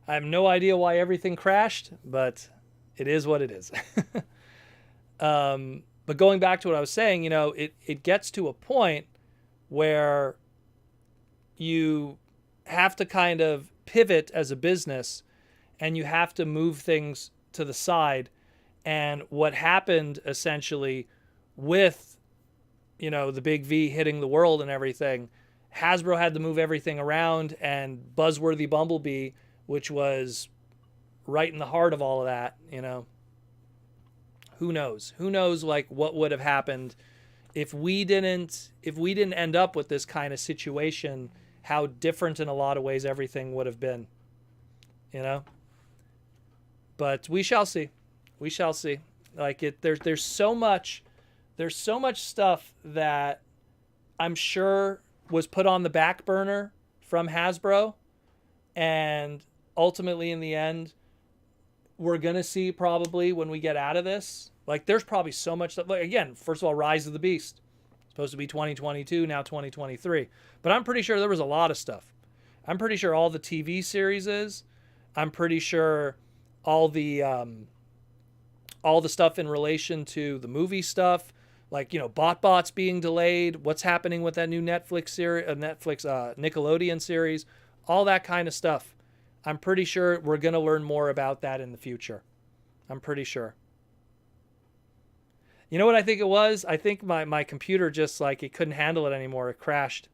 I have no idea why everything crashed, but it is what it is. But going back to what I was saying, it gets to a point where you have to kind of pivot as a business and you have to move things to the side. And what happened essentially with, the big V hitting the world and everything, Hasbro had to move everything around, and Buzzworthy Bumblebee, which was right in the heart of all of that, who knows? Who knows like what would have happened if we didn't end up with this kind of situation, how different in a lot of ways everything would have been, But we shall see. We shall see. Like there's so much stuff that I'm sure was put on the back burner from Hasbro, and ultimately in the end we're gonna see probably when we get out of this. Like there's probably so much stuff. Like again, first of all, Rise of the Beast, supposed to be 2022, now 2023. But I'm pretty sure there was a lot of stuff. I'm pretty sure all the TV series is. I'm pretty sure all the stuff in relation to the movie stuff, like BotBots being delayed, what's happening with that new Netflix series, Nickelodeon series, all that kind of stuff. I'm pretty sure we're gonna learn more about that in the future. I'm pretty sure. You know what I think it was? I think my computer just like it couldn't handle it anymore. It crashed.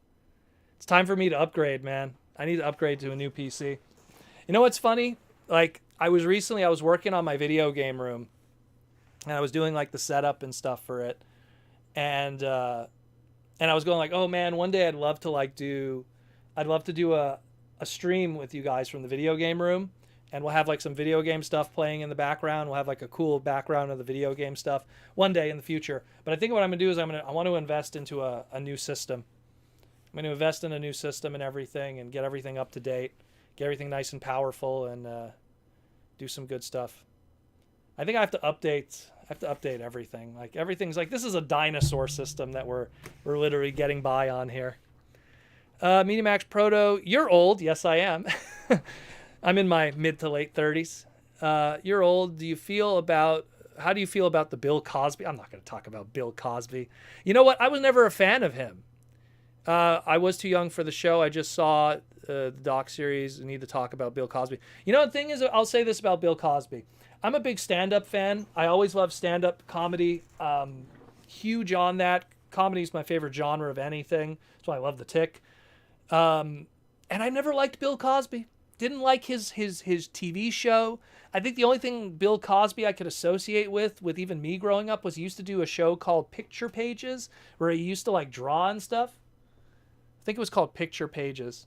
It's time for me to upgrade, man. I need to upgrade to a new PC. You know what's funny? Like I was working on my video game room, and I was doing like the setup and stuff for it, and I was going like, oh man, one day I'd love to do a stream with you guys from the video game room, and we'll have like some video game stuff playing in the background. We'll have like a cool background of the video game stuff one day in the future. But I think what I'm gonna do is I want to invest into a new system. I'm gonna invest in a new system and everything, and get everything up to date, get everything nice and powerful, and do some good stuff. I think I have to update everything. Like everything's like, this is a dinosaur system that we're literally getting by on here. MediaMax Proto, you're old. Yes, I am. I'm in my mid to late 30s. You're old. How do you feel about the Bill Cosby? I'm not going to talk about Bill Cosby. You know what? I was never a fan of him. I was too young for the show. I just saw the doc series. I need to talk about Bill Cosby. The thing is, I'll say this about Bill Cosby. I'm a big stand-up fan. I always love stand-up comedy. Huge on that. Comedy is my favorite genre of anything. That's why I love The Tick. And I never liked Bill Cosby. Didn't like his TV show. I think the only thing Bill Cosby I could associate with even me growing up was he used to do a show called Picture Pages, where he used to like draw and stuff. I think it was called Picture Pages.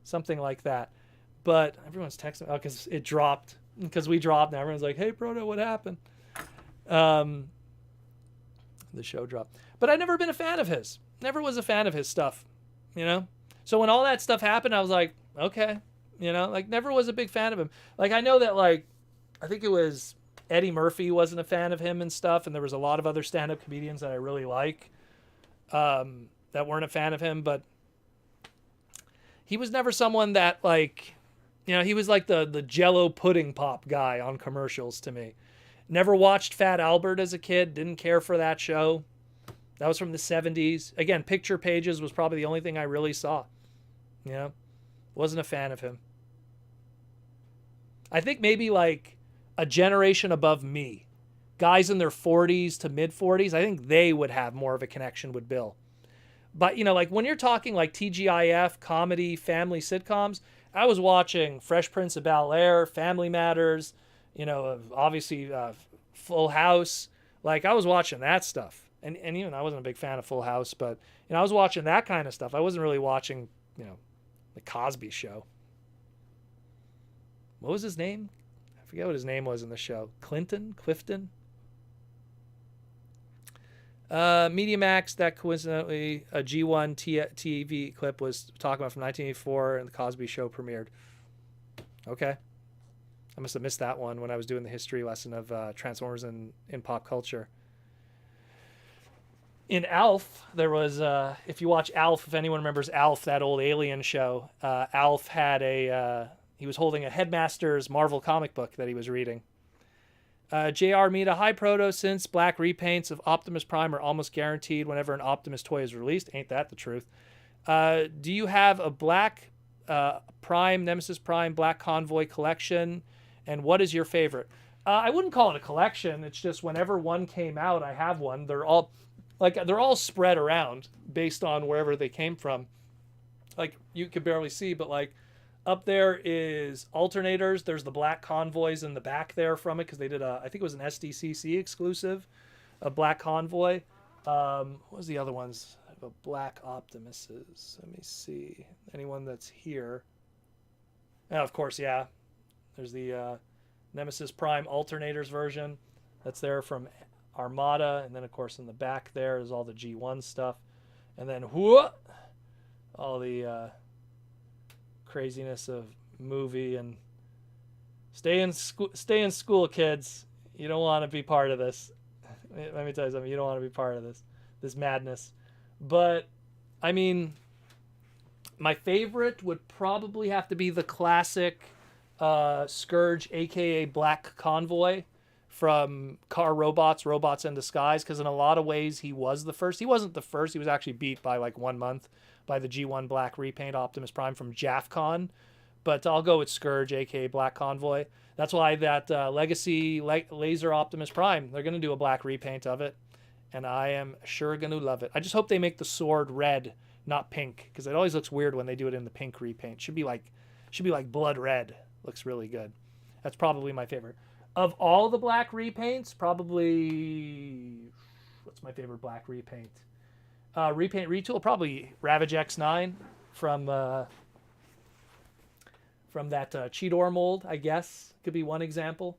Something like that. But everyone's texting me because it dropped. Because we dropped now. Everyone's like, hey, Proto, what happened? The show dropped. But I've never been a fan of his. Never was a fan of his stuff. So when all that stuff happened, I was like, okay. Never was a big fan of him. Like, I know that, like, I think it was Eddie Murphy wasn't a fan of him and stuff. And there was a lot of other stand-up comedians that I really like that weren't a fan of him. But he was never someone that, like... he was like the Jell-O pudding pop guy on commercials to me. Never watched Fat Albert as a kid. Didn't care for that show. That was from the 70s. Again, Picture Pages was probably the only thing I really saw. Wasn't a fan of him. I think maybe like a generation above me, guys in their 40s to mid 40s, I think they would have more of a connection with Bill. But, like when you're talking like TGIF, comedy, family sitcoms, I was watching Fresh Prince of Bel-Air, Family Matters, obviously Full House. Like I was watching that stuff. And even I wasn't a big fan of Full House, but I was watching that kind of stuff. I wasn't really watching, the Cosby Show. What was his name? I forget what his name was in the show. Clifton? MediaMax, that coincidentally a G1 TV clip was talking about from 1984, and the Cosby Show premiered. Okay. I must have missed that one when I was doing the history lesson of Transformers in pop culture. In Alf, there was, if you watch Alf, if anyone remembers Alf, that old alien show, Alf had He was holding a Headmaster's Marvel comic book that he was reading. JR Mita, hi Proto, since black repaints of Optimus Prime are almost guaranteed whenever an Optimus toy is released. Ain't that the truth? Do you have a black Prime, Nemesis Prime, Black Convoy collection? And what is your favorite? I wouldn't call it a collection. It's just whenever one came out, I have one. They're all spread around based on wherever they came from. Like, you could barely see, but like up there is alternators. There's the Black Convoys in the back there from it because they did I think it was an SDCC exclusive, a Black Convoy. What was the other ones? I have a Black Optimuses. Let me see. Anyone that's here. And of course, yeah. There's the Nemesis Prime alternators version. That's there from Armada. And then, of course, in the back there is all the G1 stuff. And then, all the craziness of movie and stay in school, kids. You don't want to be part of this. Let me tell you something. You don't want to be part of this madness. But I mean, my favorite would probably have to be the classic Scourge, aka Black Convoy from Robots in Disguise, because in a lot of ways he was the first. He wasn't the first. He was actually beat by like 1 month by the G1 Black Repaint Optimus Prime from JAFCON. But I'll go with Scourge, aka Black Convoy. That's why that Legacy Laser Optimus Prime, they're going to do a black repaint of it. And I am sure going to love it. I just hope they make the sword red, not pink, because it always looks weird when they do it in the pink repaint. Should be like blood red. Looks really good. That's probably my favorite. Of all the black repaints, probably... What's my favorite black repaint? Repaint retool, probably Ravage X9 from that Cheetor mold, I guess. Could be one example,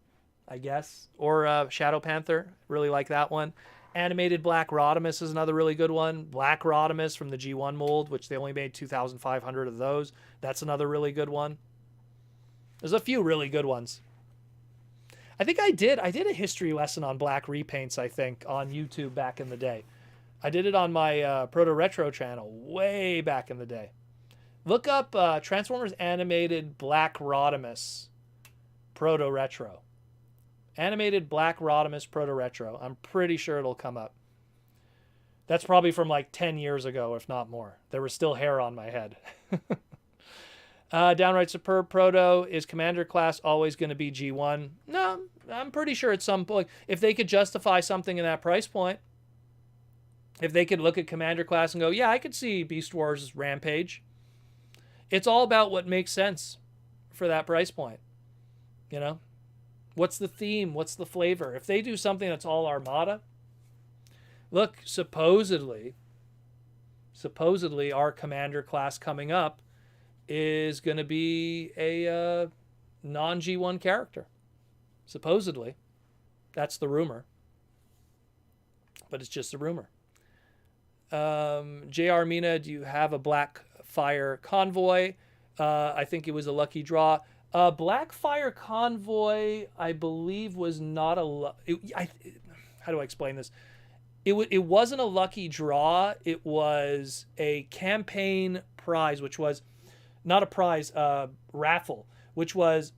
I guess. Or Shadow Panther. Really like that one. Animated Black Rodimus is another really good one. Black Rodimus from the G1 mold, which they only made 2,500 of those. That's another really good one. There's a few really good ones. I think I did a history lesson on black repaints, I think, on YouTube back in the day. I did it on my Proto Retro channel way back in the day. Look up Transformers Animated Black Rodimus Proto Retro. Animated Black Rodimus Proto Retro. I'm pretty sure it'll come up. That's probably from like 10 years ago, if not more. There was still hair on my head. Downright Superb Proto. Is Commander class always going to be G1? No, I'm pretty sure at some point, if they could justify something in that price point, if they could look at Commander class and go, yeah, I could see Beast Wars Rampage. It's all about what makes sense for that price point. You know? What's the theme? What's the flavor? If they do something that's all Armada, look, supposedly our Commander class coming up is going to be a non-G1 character. Supposedly. That's the rumor. But it's just a rumor. JR Mina, do you have a Black Fire Convoy? I think it was a lucky draw. Black Fire Convoy, I believe, was not a... how do I explain this? It wasn't a lucky draw. It was a campaign prize, which was... Not a prize, raffle, which was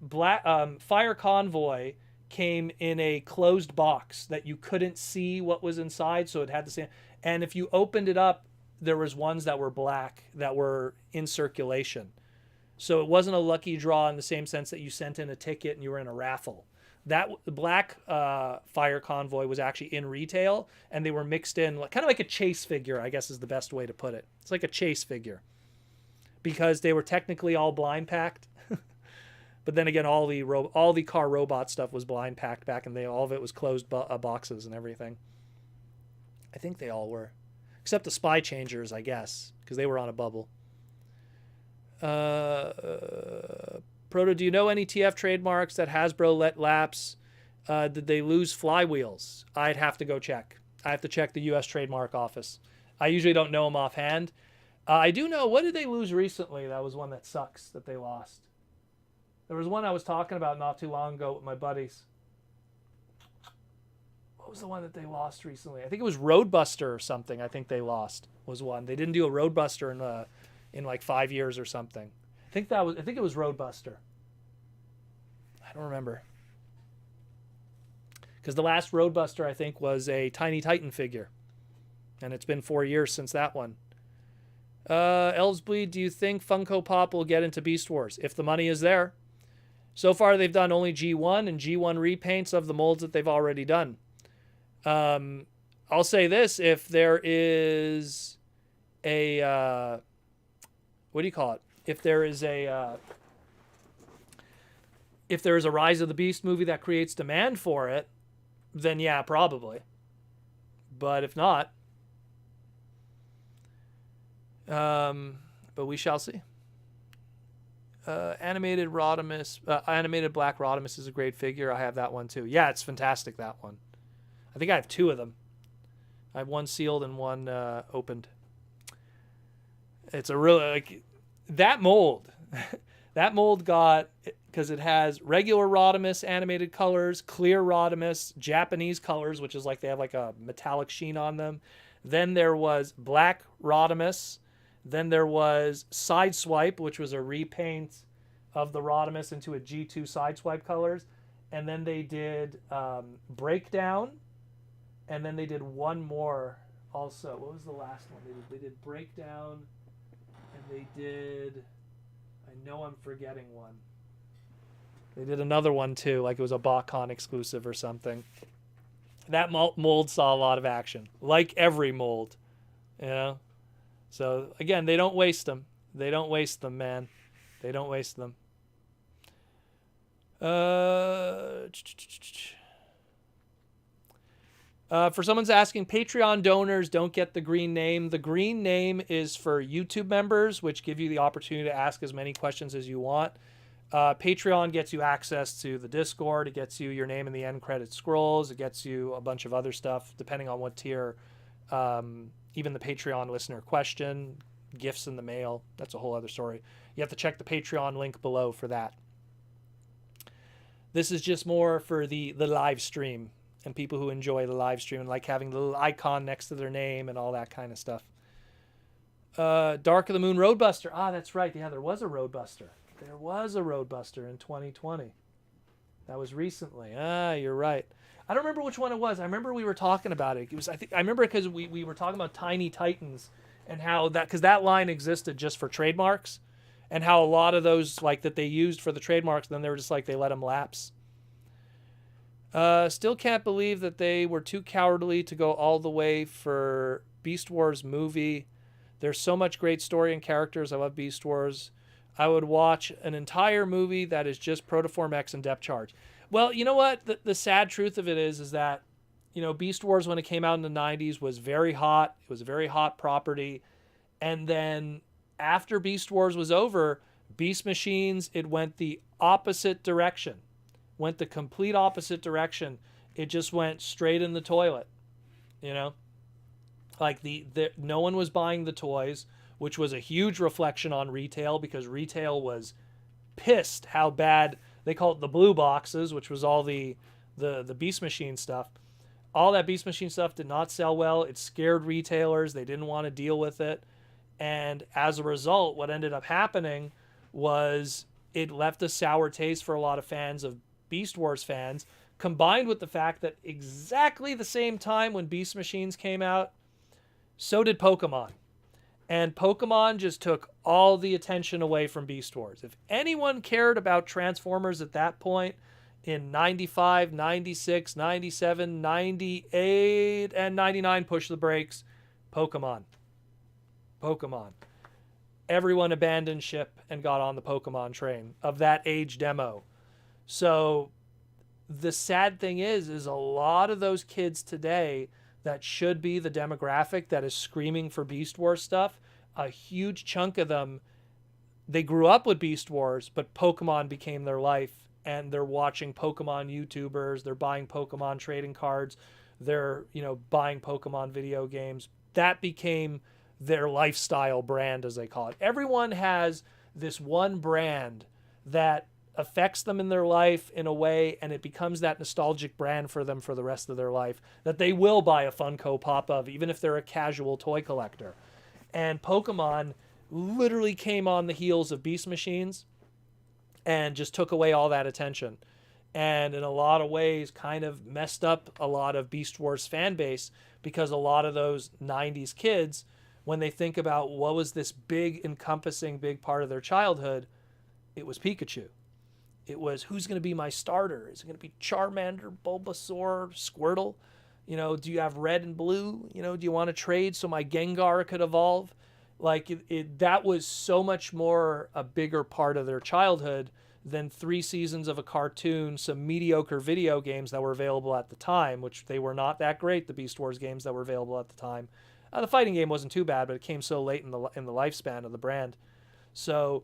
Fire Convoy came in a closed box that you couldn't see what was inside, so it had the same... And if you opened it up, there was ones that were black that were in circulation. So it wasn't a lucky draw in the same sense that you sent in a ticket and you were in a raffle. The Black Fire Convoy was actually in retail, and they were mixed in, kind of like a chase figure, I guess is the best way to put it. It's like a chase figure. Because they were technically all blind packed. But then again, all the car robot stuff was blind packed back in the day. All of it was closed boxes and everything. I think they all were. Except the Spy Changers, I guess, because they were on a bubble. Proto, do you know any TF trademarks that Hasbro let lapse? Did they lose flywheels? I'd have to go check. I have to check the U.S. trademark office. I usually don't know them offhand. I do know, what did they lose recently? That was one that sucks that they lost. There was one I was talking about not too long ago with my buddies. What was the one that they lost recently? I think it was Roadbuster or something. I think they lost was one. They didn't do a Roadbuster in like 5 years or something. I think it was Roadbuster. don't remember. Because the last Roadbuster, I think, was a Tiny Titan figure. And it's been 4 years since that one. Elves Bleed, do you think Funko Pop will get into Beast Wars? If the money is there. So far, they've done only G1 and G1 repaints of the molds that they've already done. I'll say this. If there is a... what do you call it? If there is a Rise of the Beast movie that creates demand for it, then yeah, probably. But if not, but we shall see. Animated Rodimus, animated Black Rodimus is a great figure. I have that one too. Yeah, it's fantastic, that one. I think I have 2 of them. I have one sealed and one opened. It's a really, like, that mold. That mold got, because it has regular Rodimus animated colors, clear Rodimus, Japanese colors, which is like they have like a metallic sheen on them. Then there was Black Rodimus. Then there was Sideswipe, which was a repaint of the Rodimus into a G2 Sideswipe colors. And then they did Breakdown. And then they did one more also. What was the last one? They did Breakdown. And they did... I know I'm forgetting one. They did another one too, like it was a BotCon exclusive or something. That mold saw a lot of action, like every mold, you know. So again, they don't waste them. They don't waste them, man. They don't waste them. For someone's asking, Patreon donors don't get the green name. The green name is for YouTube members, which give you the opportunity to ask as many questions as you want. Patreon gets you access to the Discord. It gets you your name in the end credit scrolls. It gets you a bunch of other stuff, depending on what tier. Even the Patreon listener question, gifts in the mail. That's a whole other story. You have to check the Patreon link below for that. This is just more for the live stream and people who enjoy the live stream and like having the little icon next to their name and all that kind of stuff. Dark of the Moon Roadbuster. Ah, that's right. Yeah, there was a Roadbuster. There was a Roadbuster in 2020. That was recently. Ah, you're right. I don't remember which one it was. I remember we were talking about it. It was, I remember because we were talking about Tiny Titans and how that, because that line existed just for trademarks, and how a lot of those like that they used for the trademarks, then they were just like they let them lapse. Still can't believe that they were too cowardly to go all the way for Beast Wars movie. There's so much great story and characters. I love Beast Wars. I would watch an entire movie that is just Protoform X and Depth Charge. Well, you know what? The sad truth of it is that, you know, Beast Wars, when it came out in the 90s, was very hot. It was a very hot property. And then after Beast Wars was over, Beast Machines, it went the opposite direction. Went the complete opposite direction. It just went straight in the toilet, you know? Like, no one was buying the toys, which was a huge reflection on retail, because retail was pissed how bad, they call it the blue boxes, which was all the Beast Machine stuff. All that Beast Machine stuff did not sell well. It scared retailers. They didn't want to deal with it. And as a result, what ended up happening was it left a sour taste for a lot of fans of Beast Wars fans, combined with the fact that exactly the same time when Beast Machines came out, so did Pokemon. And Pokemon just took all the attention away from Beast Wars. If anyone cared about Transformers at that point, in 95, 96, 97, 98, and 99, push the brakes, Pokemon. Pokemon. Everyone abandoned ship and got on the Pokemon train of that age demo. So the sad thing is a lot of those kids today that should be the demographic that is screaming for Beast Wars stuff, a huge chunk of them, they grew up with Beast Wars, but Pokemon became their life, and they're watching Pokemon YouTubers, they're buying Pokemon trading cards, they're, you know, buying Pokemon video games. That became their lifestyle brand, as they call it. Everyone has this one brand that affects them in their life in a way, and it becomes that nostalgic brand for them for the rest of their life, that they will buy a Funko Pop of, even if they're a casual toy collector. And Pokemon literally came on the heels of Beast Machines and just took away all that attention. and in a lot of ways kind of messed up a lot of Beast Wars fan base, because a lot of those 90s kids, when they think about what was this big encompassing big part of their childhood, it was Pikachu. It was, who's going to be my starter? Is it going to be Charmander, Bulbasaur, Squirtle? You know, do you have red and blue? You know, do you want to trade so my Gengar could evolve? Like, that was so much more a bigger part of their childhood than 3 seasons of a cartoon, some mediocre video games that were available at the time, which they were not that great, the Beast Wars games that were available at the time. The fighting game wasn't too bad, but it came so late in the lifespan of the brand. So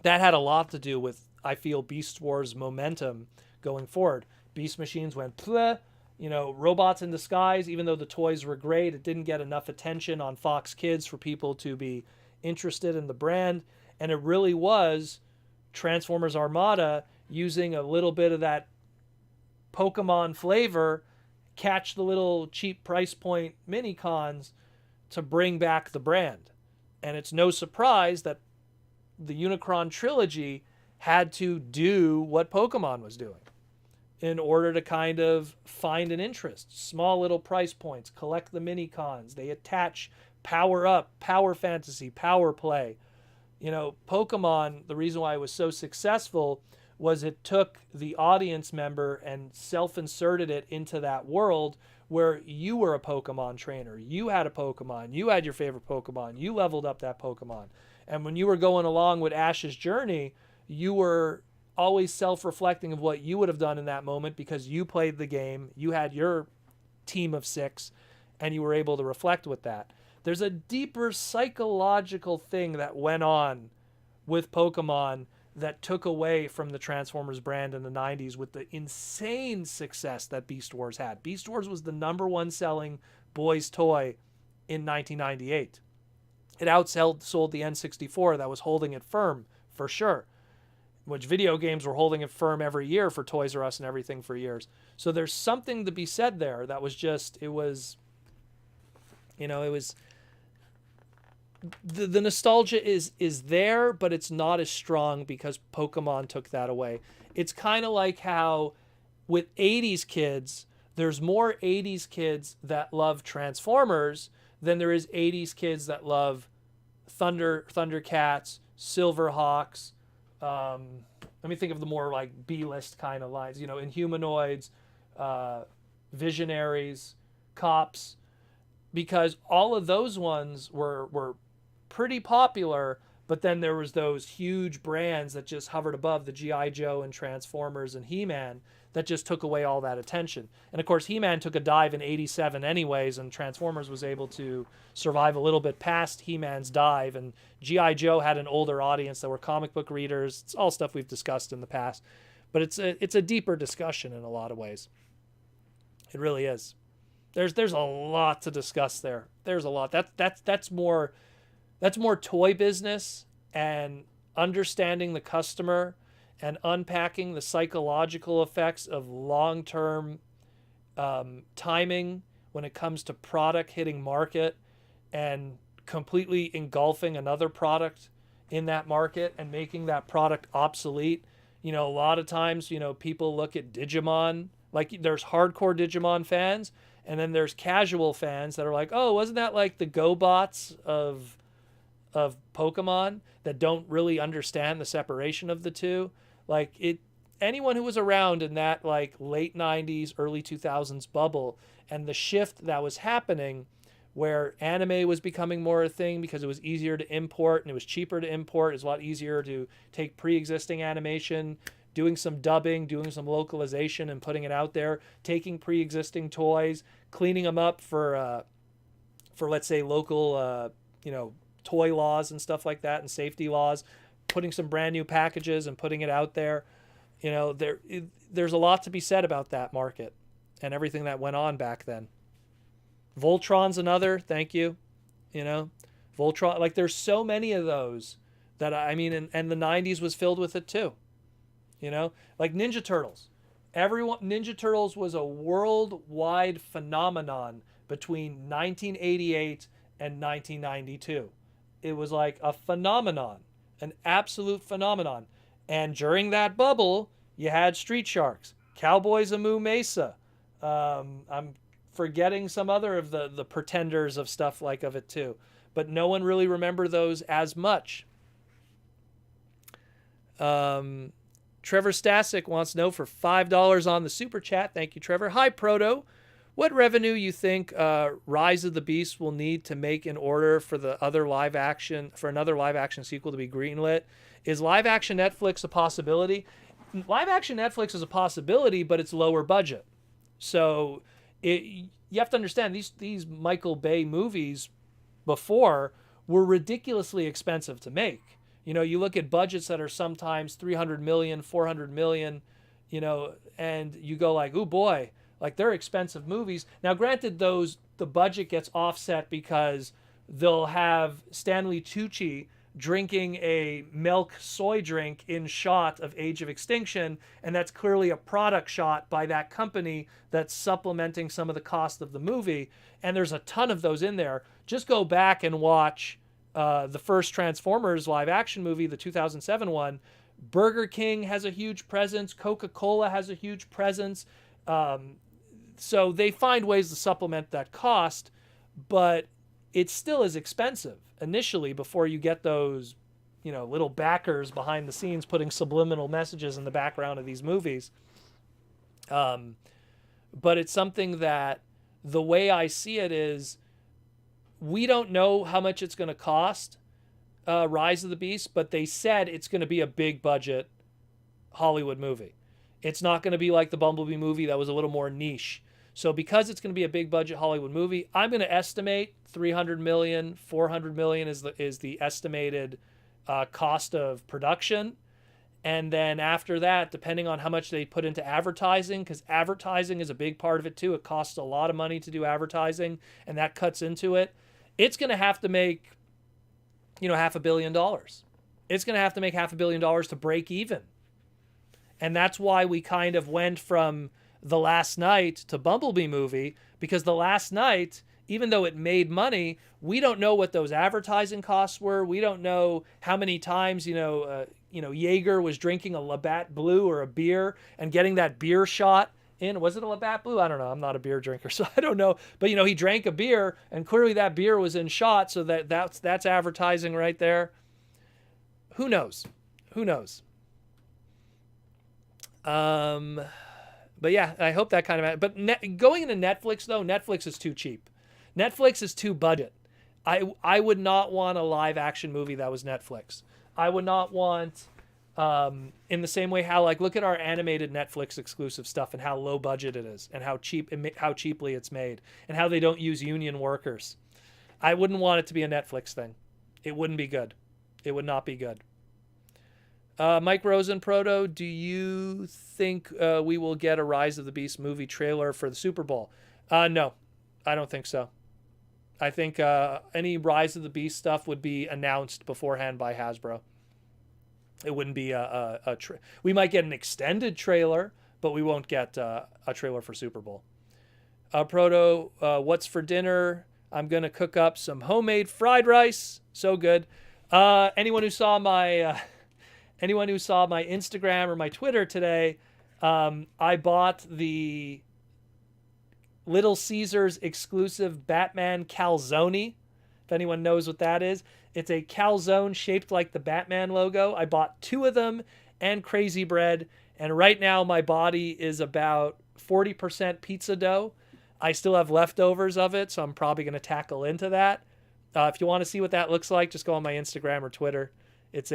that had a lot to do with, I feel, Beast Wars momentum going forward. Beast Machines went pleh. You know, Robots in Disguise, even though the toys were great, it didn't get enough attention on Fox Kids for people to be interested in the brand. And it really was Transformers Armada using a little bit of that Pokemon flavor, catch the little cheap price point mini cons to bring back the brand. And it's no surprise that the Unicron trilogy had to do what Pokemon was doing in order to kind of find an interest. Small little price points, collect the mini cons. They attach power up, power fantasy, power play. You know, Pokemon, the reason why it was so successful was it took the audience member and self-inserted it into that world where you were a Pokemon trainer. You had a Pokemon. You had your favorite Pokemon. You leveled up that Pokemon. And when you were going along with Ash's journey, you were always self-reflecting of what you would have done in that moment because you played the game, you had your team of 6, and you were able to reflect with that. There's a deeper psychological thing that went on with Pokemon that took away from the Transformers brand in the 90s with the insane success that Beast Wars had. Beast Wars was the #1 selling boys' toy in 1998. It outsold the N64 that was holding it firm, for sure. Which video games were holding it firm every year for Toys R Us and everything for years. So there's something to be said there that was just, it was, you know, it was, the nostalgia is there, but it's not as strong because Pokemon took that away. It's kind of like how with 80s kids, there's more 80s kids that love Transformers than there is 80s kids that love Thundercats, Silverhawks. Let me think of the more like B-list kind of lines, you know, Inhumanoids, Visionaries, Cops, because all of those ones were pretty popular, but then there was those huge brands that just hovered above the G.I. Joe and Transformers and He-Man that just took away all that attention. And of course, He-Man took a dive in 87 anyways, and Transformers was able to survive a little bit past He-Man's dive, and G.I. Joe had an older audience that were comic book readers. It's all stuff we've discussed in the past, but it's a deeper discussion in a lot of ways. It really is. There's a lot to discuss there. There's a lot. That's more toy business and understanding the customer and unpacking the psychological effects of long-term timing when it comes to product hitting market and completely engulfing another product in that market and making that product obsolete. You know, a lot of times, you know, people look at Digimon, like there's hardcore Digimon fans, and then there's casual fans that are like, oh, wasn't that like the GoBots of Pokemon that don't really understand the separation of the two? Like, anyone who was around in that like late 90s, early 2000s bubble and the shift that was happening where anime was becoming more a thing because it was easier to import and it was cheaper to import. It was a lot easier to take pre-existing animation, doing some dubbing, doing some localization and putting it out there, taking pre-existing toys, cleaning them up for let's say local, toy laws and stuff like that and safety laws, putting some brand new packages and putting it out there. You know, there's a lot to be said about that market and everything that went on back then. Voltron's another, thank you. You know, Voltron, like there's so many of those that I mean, and the 90s was filled with it too. You know, like Ninja Turtles. Ninja Turtles was a worldwide phenomenon between 1988 and 1992. It was like a phenomenon, an absolute phenomenon. And during that bubble, You had Street Sharks, Cowboys of Moo Mesa. I'm forgetting some other of the pretenders of stuff like of it too, but no one really remember those as much. Trevor Stasic wants to know for $5 on the super chat. Thank you, Trevor. Hi, Proto. What revenue you think Rise of the Beast will need to make in order for another live action sequel to be greenlit? Is live action Netflix a possibility? Live action Netflix is a possibility, but it's lower budget. So you have to understand these Michael Bay movies before were ridiculously expensive to make. You look at budgets that are sometimes 300 million, 400 million, and you go like, oh boy, like they're expensive movies. Now, granted, the budget gets offset because they'll have Stanley Tucci drinking a milk soy drink in shot of Age of Extinction, and that's clearly a product shot by that company that's supplementing some of the cost of the movie. And there's a ton of those in there. Just go back and watch the first Transformers live action movie, the 2007 one. Burger King has a huge presence. Coca-Cola has a huge presence. So they find ways to supplement that cost, but it still is expensive initially before you get those, little backers behind the scenes putting subliminal messages in the background of these movies. But it's something that the way I see it is we don't know how much it's going to cost, Rise of the Beast, but they said it's going to be a big budget Hollywood movie. It's not going to be like the Bumblebee movie that was a little more niche. So because it's going to be a big budget Hollywood movie, I'm going to estimate 300 million, 400 million is the estimated cost of production. And then after that, depending on how much they put into advertising, because advertising is a big part of it too. It costs a lot of money to do advertising, and that cuts into it. It's going to have to make, $500 million. It's going to have to make $500 million to break even. And that's why we kind of went from The Last Night to Bumblebee movie, because The Last Night, even though it made money, we don't know what those advertising costs were. We don't know how many times, Jaeger was drinking a Labatt Blue or a beer and getting that beer shot in. Was it a Labatt Blue? I don't know. I'm not a beer drinker, so I don't know. But, he drank a beer, and clearly that beer was in shot, so that's advertising right there. Who knows? But yeah, I hope that kind of... But going into Netflix, though, Netflix is too cheap. Netflix is too budget. I would not want a live-action movie that was Netflix. I would not want... in the same way how, look at our animated Netflix exclusive stuff and how low budget it is and how cheaply it's made and how they don't use union workers. I wouldn't want it to be a Netflix thing. It wouldn't be good. It would not be good. Mike Rosen, Proto, do you think we will get a Rise of the Beast movie trailer for the Super Bowl? No, I don't think so. I think any Rise of the Beast stuff would be announced beforehand by Hasbro. It wouldn't be we might get an extended trailer, but we won't get a trailer for Super Bowl. Proto, what's for dinner? I'm going to cook up some homemade fried rice. So good. Anyone who saw my Instagram or my Twitter today, I bought the Little Caesars exclusive Batman calzone. If anyone knows what that is, it's a calzone shaped like the Batman logo. I bought 2 of them and crazy bread, and right now my body is about 40% pizza dough. I still have leftovers of it, so I'm probably going to tackle into that. If you want to see what that looks like, just go on my Instagram or Twitter. It's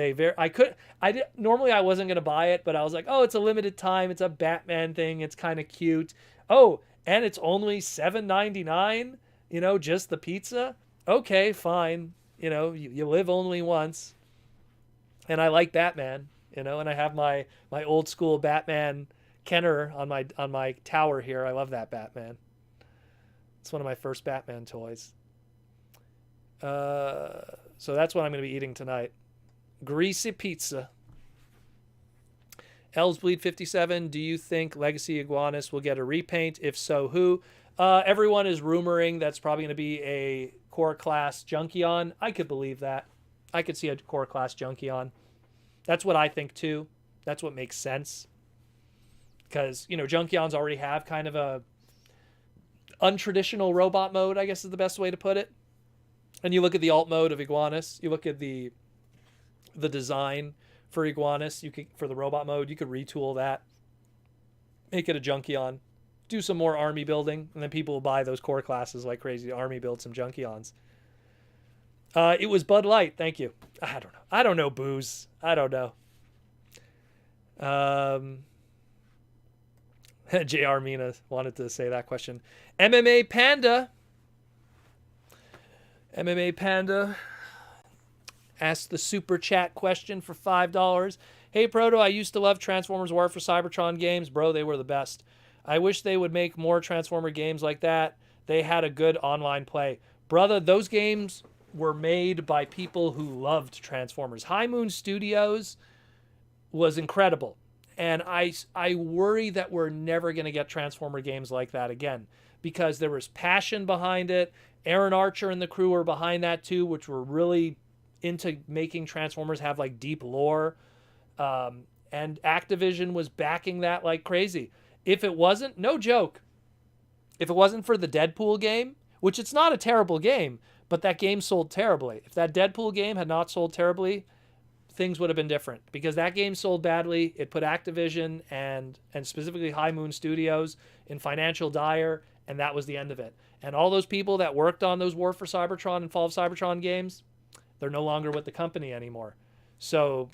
normally I wasn't going to buy it, but I was like, oh, it's a limited time. It's a Batman thing. It's kind of cute. Oh, and it's only $7.99, just the pizza. Okay, fine. You live only once. And I like Batman, and I have my old school Batman Kenner on my tower here. I love that Batman. It's one of my first Batman toys. So that's what I'm going to be eating tonight. Greasy pizza. Elsbleed 57, do you think Legacy Iguanus will get a repaint? If so, who? Everyone is rumoring that's probably going to be a core class Junkion. I could believe that. I could see a core class Junkion. That's what I think too. That's what makes sense. because, Junkions already have kind of a untraditional robot mode, I guess is the best way to put it. And you look at the alt mode of Iguanus, you look at the design for Iguanus, for the robot mode, you could retool that, make it a Junkion, do some more army building, and then people will buy those core classes like crazy to army build some Junkions. It was Bud Light, thank you. I don't know booze. I don't know. JR Mina wanted to say that question. MMA Panda asked the super chat question for $5. Hey Proto, I used to love Transformers War for Cybertron games. Bro, they were the best. I wish they would make more Transformer games like that. They had a good online play. Brother, those games were made by people who loved Transformers. High Moon Studios was incredible. And I worry that we're never going to get Transformer games like that again, because there was passion behind it. Aaron Archer and the crew were behind that too, which were really into making Transformers have like deep lore. And Activision was backing that like crazy. If it wasn't, no joke, if it wasn't for the Deadpool game, which it's not a terrible game, but that game sold terribly. If that Deadpool game had not sold terribly, things would have been different, because that game sold badly. It put Activision and specifically High Moon Studios in financial dire, and that was the end of it. And all those people that worked on those War for Cybertron and Fall of Cybertron games, they're no longer with the company anymore. So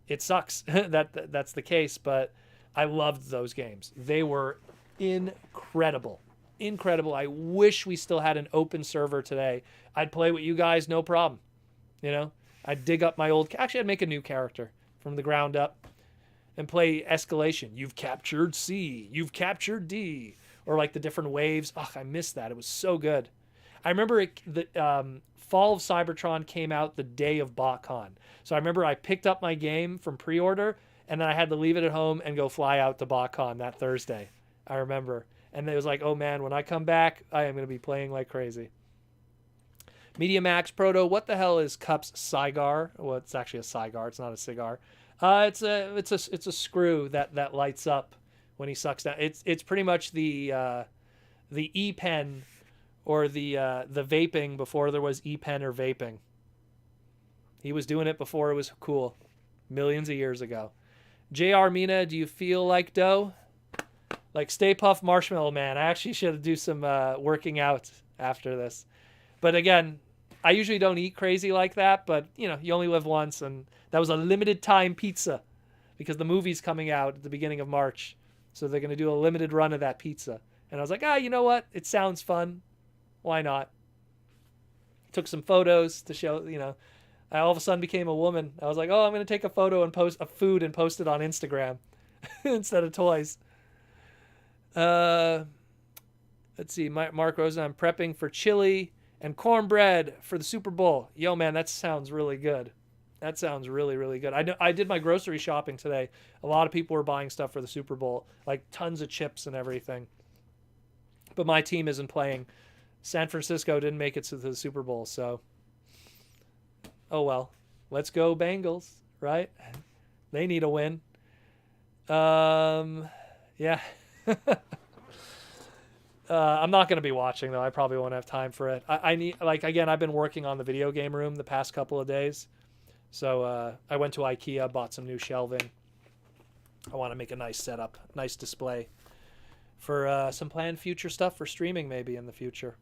it sucks that that's the case, but I loved those games. They were incredible. Incredible. I wish we still had an open server today. I'd play with you guys, no problem. I'd dig up my old... Actually, I'd make a new character from the ground up and play escalation. You've captured C. You've captured D. Or like the different waves. Ugh, I missed that. It was so good. I remember the Fall of Cybertron came out the day of BotCon. So I remember I picked up my game from pre-order, and then I had to leave it at home and go fly out to BotCon that Thursday. I remember. And it was like, oh man, when I come back, I am going to be playing like crazy. Media Max Proto, what the hell is Cup's cigar? Well, it's actually a cigar. It's not a cigar. It's a screw that lights up when he sucks down. It's pretty much the e-pen or the vaping before there was e-pen or vaping. He was doing it before it was cool, millions of years ago. JR Mina, do you feel like dough? Like Stay Puft Marshmallow Man. I actually should do some working out after this. But again, I usually don't eat crazy like that, but you only live once, and that was a limited time pizza because the movie's coming out at the beginning of March. So they're going to do a limited run of that pizza. And I was like, you know what? It sounds fun. Why not? Took some photos to show, I all of a sudden became a woman. I was like, I'm going to take a photo and post a food and post it on Instagram instead of toys. Let's see. Mark Rosen, I'm prepping for chili and cornbread for the Super Bowl. Yo, man, that sounds really good. That sounds really, really good. I did my grocery shopping today. A lot of people were buying stuff for the Super Bowl, like tons of chips and everything. But my team isn't playing. San Francisco didn't make it to the Super Bowl, so oh well. Let's go Bengals, right? They need a win. Yeah. I'm not going to be watching, though. I probably won't have time for it. I need, again, I've been working on the video game room the past couple of days. So I went to IKEA, bought some new shelving. I want to make a nice setup, nice display for some planned future stuff for streaming maybe in the future.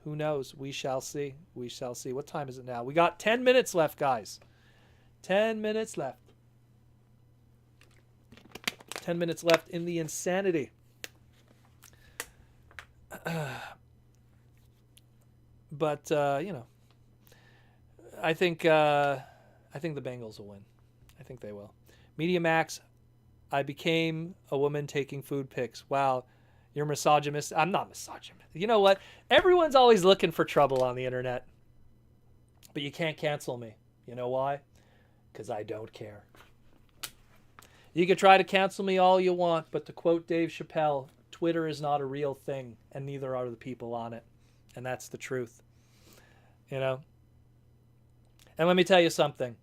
Who knows? We shall see. We shall see. What time is it now? We got 10 minutes left, guys. 10 minutes left. 10 minutes left in the insanity. But I think the Bengals will win. I think they will. Media Max, I became a woman taking food pics. Wow, you're misogynist. I'm not misogynist. You know what? Everyone's always looking for trouble on the internet. But you can't cancel me. You know why? Because I don't care. You can try to cancel me all you want, but to quote Dave Chappelle, Twitter is not a real thing, and neither are the people on it. And that's the truth. And let me tell you something.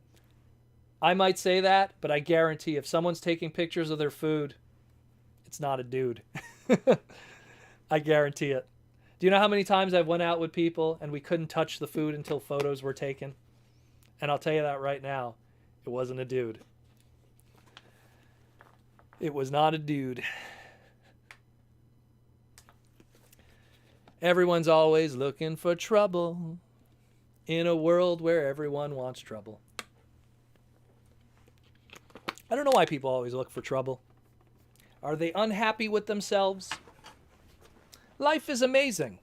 I might say that, but I guarantee if someone's taking pictures of their food, It's not a dude. I guarantee it. Do you know how many times I've went out with people and we couldn't touch the food until photos were taken? And I'll tell you that right now, it wasn't a dude. It was not a dude. Everyone's always looking for trouble in a world where everyone wants trouble. I don't know why people always look for trouble. Are they unhappy with themselves? Life is amazing.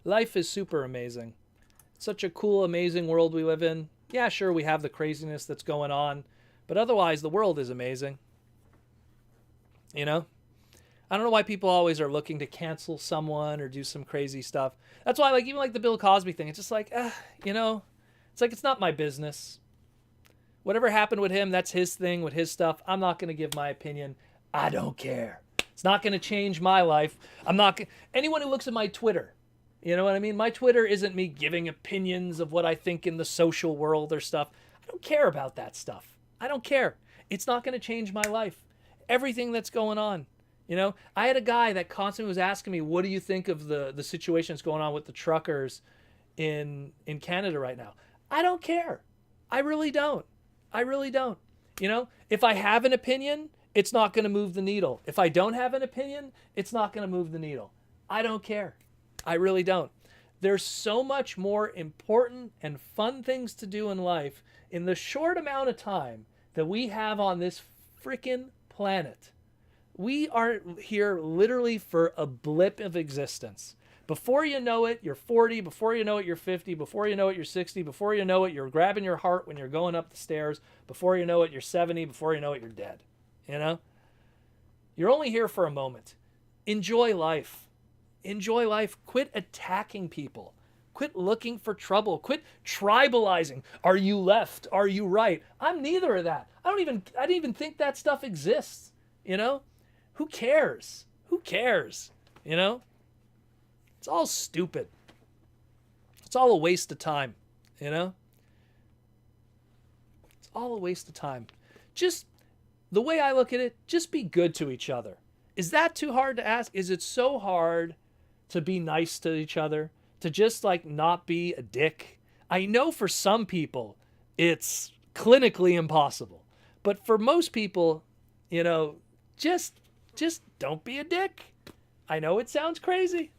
Life is super amazing. It's such a cool, amazing world we live in. Yeah, sure, we have the craziness that's going on, but otherwise the world is amazing. You know? I don't know why people always are looking to cancel someone or do some crazy stuff. That's why, like, even like the Bill Cosby thing, it's just like, you know, it's like, it's not my business. Whatever happened with him, that's his thing with his stuff. I'm not going to give my opinion. I don't care. It's not going to change my life. Anyone who looks at my Twitter, you know what I mean? My Twitter isn't me giving opinions of what I think in the social world or stuff. I don't care about that stuff. I don't care. It's not going to change my life. Everything that's going on. You know, I had a guy that constantly was asking me, what do you think of the situation that's going on with the truckers in Canada right now? I don't care. I really don't. I really don't. You know, if I have an opinion, it's not going to move the needle. If I don't have an opinion, it's not going to move the needle. I don't care. I really don't. There's so much more important and fun things to do in life in the short amount of time that we have on this freaking planet. We are here literally for a blip of existence. Before you know it, you're 40. Before you know it, you're 50. Before you know it, you're 60. Before you know it, you're grabbing your heart when you're going up the stairs. Before you know it, you're 70. Before you know it, you're dead. You know? You're only here for a moment. Enjoy life. Enjoy life. Quit attacking people. Quit looking for trouble. Quit tribalizing. Are you left? Are you right? I'm neither of that. I didn't even think that stuff exists. You know? Who cares? Who cares? You know? It's all stupid. It's all a waste of time. You know? It's all a waste of time. Just, the way I look at it, just be good to each other. Is that too hard to ask? Is it so hard to be nice to each other? To just, like, not be a dick? I know for some people, it's clinically impossible. But for most people, you know, just don't be a dick. I know it sounds crazy.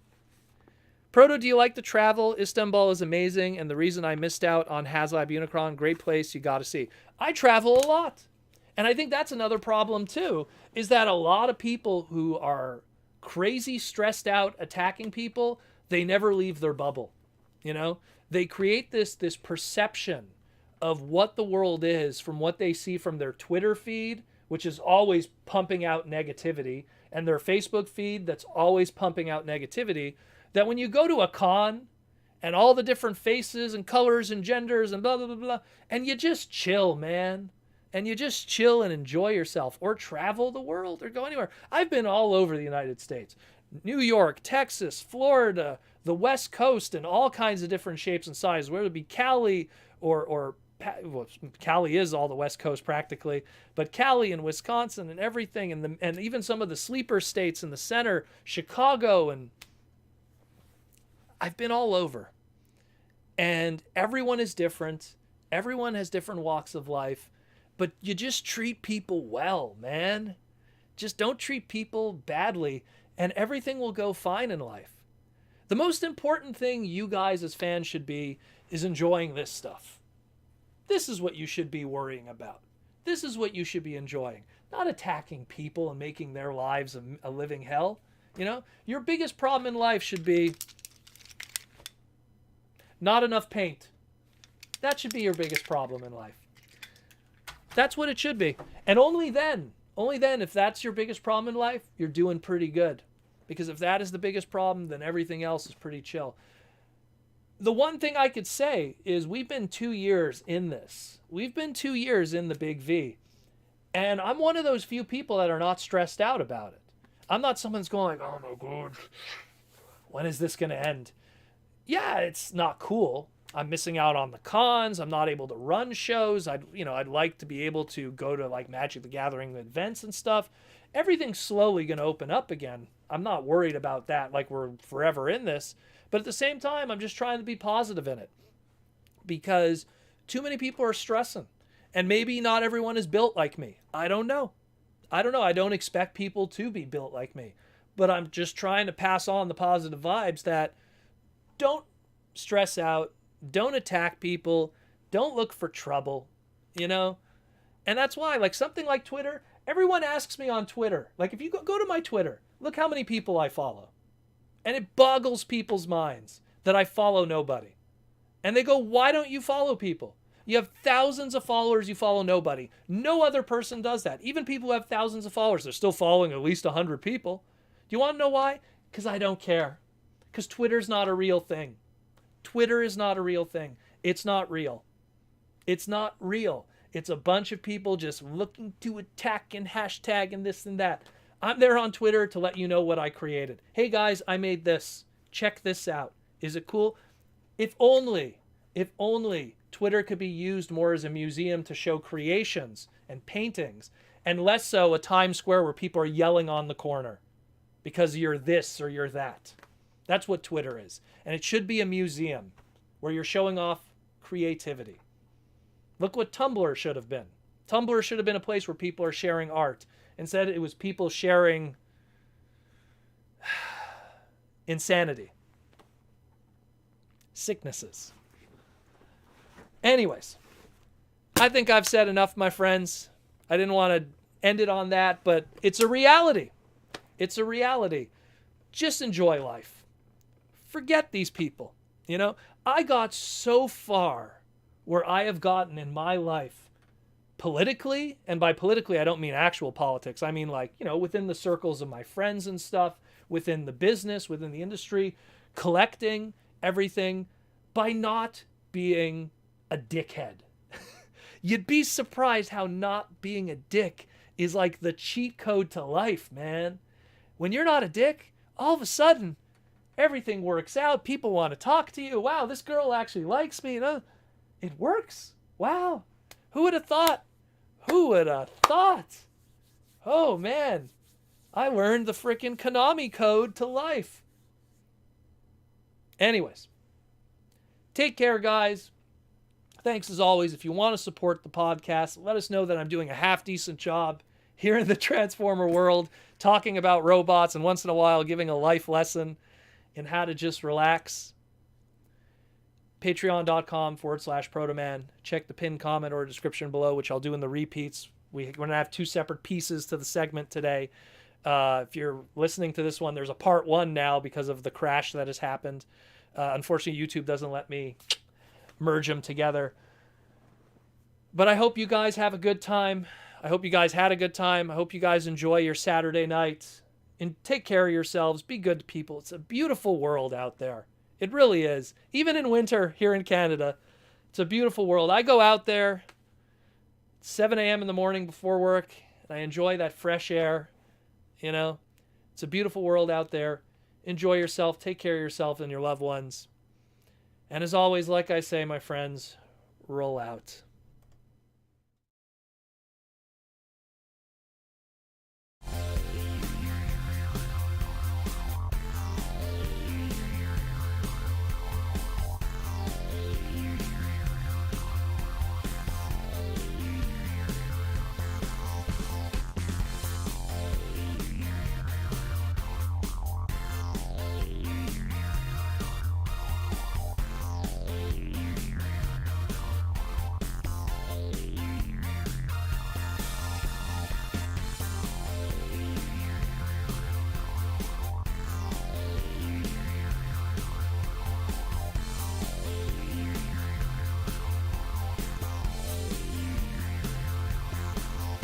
Proto, do you like to travel? Istanbul is amazing, and the reason I missed out on HasLab Unicron, great place, you got to see. I travel a lot. And I think that's another problem too, is that a lot of people who are crazy stressed out attacking people, they never leave their bubble. You know, they create this perception of what the world is from what they see from their Twitter feed, which is always pumping out negativity, and their Facebook feed that's always pumping out negativity, that when you go to a con and all the different faces and colors and genders and blah, blah, blah, blah, and you just chill, man. And you just chill and enjoy yourself, or travel the world, or go anywhere. I've been all over the United States. New York, Texas, Florida, the West Coast, and all kinds of different shapes and sizes, whether it be Cali well, Cali is all the West Coast practically, but Cali and Wisconsin and everything, and even some of the sleeper states in the center, Chicago, and I've been all over. And everyone is different. Everyone has different walks of life. But you just treat people well, man. Just don't treat people badly, and everything will go fine in life. The most important thing you guys as fans should be is enjoying this stuff. This is what you should be worrying about. This is what you should be enjoying. Not attacking people and making their lives a living hell. You know, your biggest problem in life should be not enough paint. That should be your biggest problem in life. That's what it should be. And only then, if that's your biggest problem in life, you're doing pretty good. Because if that is the biggest problem, then everything else is pretty chill. The one thing I could say is we've been 2 years in this. We've been 2 years in the Big V. And I'm one of those few people that are not stressed out about it. I'm not someone that's going like, oh my God, when is this going to end? Yeah, it's not cool. I'm missing out on the cons. I'm not able to run shows. I'd like to be able to go to like Magic the Gathering events and stuff. Everything's slowly going to open up again. I'm not worried about that, like we're forever in this. But at the same time, I'm just trying to be positive in it, because too many people are stressing. And maybe not everyone is built like me. I don't know. I don't expect people to be built like me. But I'm just trying to pass on the positive vibes that don't stress out, don't attack people, don't look for trouble, you know? And that's why, like something like Twitter, everyone asks me on Twitter, like if you go to my Twitter, look how many people I follow. And it boggles people's minds that I follow nobody. And they go, why don't you follow people? You have thousands of followers, you follow nobody. No other person does that. Even people who have thousands of followers, they're still following at least 100 people. Do you want to know why? Because I don't care. Because Twitter's not a real thing. Twitter is not a real thing. It's not real. It's not real. It's a bunch of people just looking to attack and hashtag and this and that. I'm there on Twitter to let you know what I created. Hey guys, I made this. Check this out. Is it cool? If only Twitter could be used more as a museum to show creations and paintings, and less so a Times Square where people are yelling on the corner because you're this or you're that. That's what Twitter is. And it should be a museum where you're showing off creativity. Look what Tumblr should have been. Tumblr should have been a place where people are sharing art. Instead, it was people sharing insanity. Sicknesses. Anyways, I think I've said enough, my friends. I didn't want to end it on that, but it's a reality. It's a reality. Just enjoy life. Forget these people. You know, I got so far where I have gotten in my life politically, and by politically, I don't mean actual politics. I mean like, you know, within the circles of my friends and stuff, within the business, within the industry, collecting everything by not being a dickhead. You'd be surprised how not being a dick is like the cheat code to life, man. When you're not a dick, all of a sudden, everything works out. People want to talk to you. Wow, this girl actually likes me. It works. Wow. Who would have thought? Who would have thought? Oh, man. I learned the freaking Konami code to life. Anyways. Take care, guys. Thanks as always. If you want to support the podcast, let us know that I'm doing a half-decent job here in the Transformer world, talking about robots and once in a while giving a life lesson in how to just relax. Patreon.com/Protoman. Check the pinned comment or description below, which I'll do in the repeats. We're going to have 2 separate pieces to the segment today. If you're listening to this one, there's a part 1 now because of the crash that has happened. Unfortunately, YouTube doesn't let me merge them together. But I hope you guys have a good time. I hope you guys had a good time. I hope you guys enjoy your Saturday night. And take care of yourselves. Be good to people. It's a beautiful world out there. It really is. Even in winter here in Canada, it's a beautiful world. I go out there 7 a.m. in the morning before work, and I enjoy that fresh air. You know, it's a beautiful world out there. Enjoy yourself. Take care of yourself and your loved ones. And as always, like I say, my friends, roll out.